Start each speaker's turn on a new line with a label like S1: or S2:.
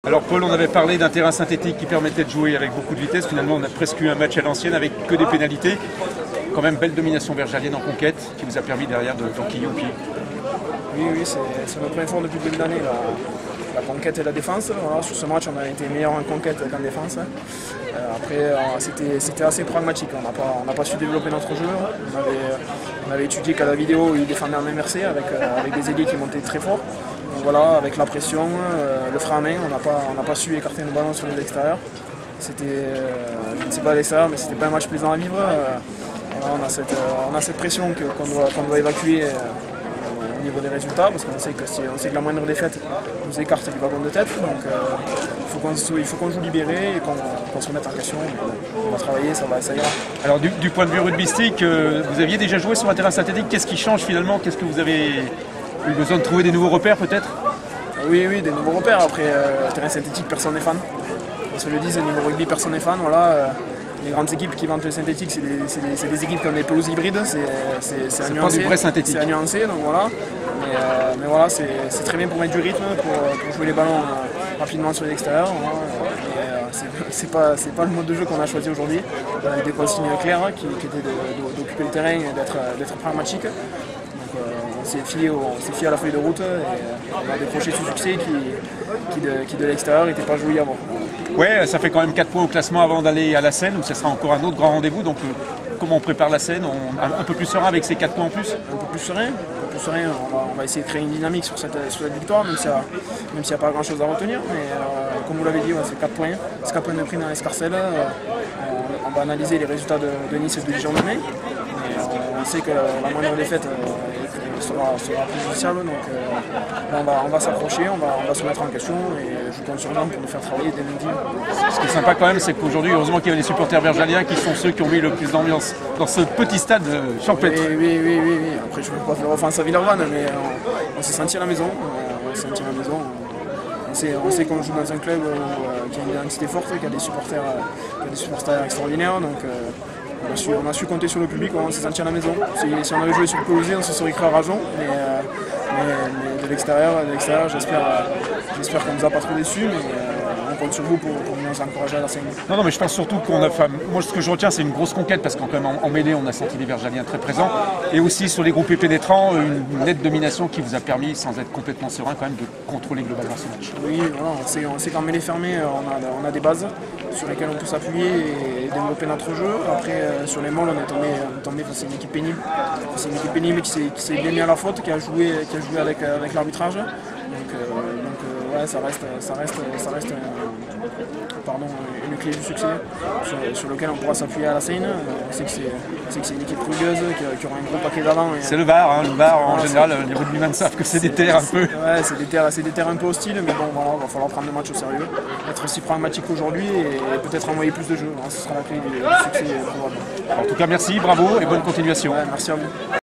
S1: Alors Paul, on avait parlé d'un terrain synthétique qui permettait de jouer avec beaucoup de vitesse. Finalement, on a presque eu un match à l'ancienne avec que des pénalités. Quand même, belle domination bergalienne en conquête qui vous a permis derrière d'enquiller au pied.
S2: Oui, c'est notre point fort depuis le début de l'année, la conquête et la défense. Voilà, sur ce match, on a été meilleur en conquête qu'en défense. Après, c'était assez pragmatique. On n'a pas su développer notre jeu. On avait étudié qu'à la vidéo, ils défendaient en MRC avec des ailiers qui montaient très fort. Donc voilà, avec la pression, le frein à main, on n'a pas su écarter nos ballons sur les extérieurs. C'était, je ne sais pas à l'extérieur, mais c'était pas un match plaisant à vivre. Voilà, on a cette pression qu'on doit évacuer au niveau des résultats, parce qu'on sait que la moindre défaite nous écarte du wagon de tête. Donc il faut qu'on joue libéré et qu'on se remette en question. On va travailler, ça ira.
S1: Alors du point de vue rugbystique, vous aviez déjà joué sur un terrain synthétique. Qu'est-ce qui change finalement? Qu'est-ce que vous avez eu besoin de trouver des nouveaux repères peut-être?
S2: Oui, des nouveaux repères. Après, terrain synthétique, personne n'est fan. On se le dit, au niveau rugby, personne n'est fan. Voilà, les grandes équipes qui vendent le synthétique, c'est des équipes qui ont des pelouses hybrides. C'est à nuancer.
S1: Pas du vrai synthétique.
S2: C'est à nuancer, donc voilà. Mais voilà, c'est très bien pour mettre du rythme, pour jouer les ballons rapidement sur l'extérieur. Voilà. C'est pas le mode de jeu qu'on a choisi aujourd'hui. Avec des consignes claires qui étaient d'occuper le terrain et d'être pragmatique. On s'est fié à la feuille de route et on a décroché ce succès qui de l'extérieur n'était pas joué avant.
S1: Ouais, ça fait quand même 4 points au classement avant d'aller à la Seine, où ce sera encore un autre grand rendez-vous. Donc comment on prépare la Seine? Un peu plus serein avec ces 4 points en plus?
S2: Un peu plus serein. On va essayer de créer une dynamique sur cette victoire, même s'il n'y a pas grand chose à retenir. Mais comme vous l'avez dit, c'est 4 points. C'est 4 points de prix dans l'escarcelle. On va analyser les résultats de Nice et de Dijon demain. On sait que la moindre défaite sera préjudiciable, donc on va s'approcher, on va se mettre en question et je compte sur nous pour nous faire travailler dès lundi.
S1: Ce qui est sympa quand même, c'est qu'aujourd'hui, heureusement qu'il y avait les supporters bergaliens qui sont ceux qui ont mis le plus d'ambiance dans ce petit stade champêtre.
S2: Oui. Après, je ne veux pas faire offense à Villeurbanne, mais on s'est senti à la maison. On sait qu'on joue dans un club qui a une identité forte, qui a des supporters extraordinaires. Donc, on a su compter sur le public, on s'est senti à la maison. Si on avait joué sur le pelouse, on se serait cru à rageant. Mais de l'extérieur, j'espère qu'on ne nous a pas trop déçus. Mais on compte sur vous pour nous encourager à la scène.
S1: Non, mais je pense surtout qu'on a. Moi, ce que je retiens, c'est une grosse conquête parce qu'en mêlée, on a senti les Bergaliens très présents. Et aussi sur les groupés pénétrants, une nette domination qui vous a permis, sans être complètement serein, quand même, de contrôler globalement ce match.
S2: Oui, voilà, on sait qu'en mêlée fermée, on a des bases sur lesquelles on peut s'appuyer et développer notre jeu. Après, sur les molles, on est tombé face à une équipe pénible. C'est une équipe pénible qui s'est bien mis à la faute, qui a joué avec l'arbitrage. Ouais, ça reste une clé du succès sur lequel on pourra s'appuyer à la Seine. On sait que c'est une équipe rugueuse qui aura un gros paquet d'avant.
S1: C'est le VAR, le VAR en général, les rugbymen savent que c'est des terres un peu.
S2: Ouais, c'est des terres un peu hostiles, mais bon, voilà, il va falloir prendre le match au sérieux, être aussi pragmatique qu'aujourd'hui et peut-être envoyer plus de jeux. Ce sera la clé du succès probable.
S1: En tout cas, merci, bravo et bonne continuation.
S2: Ouais, merci à vous.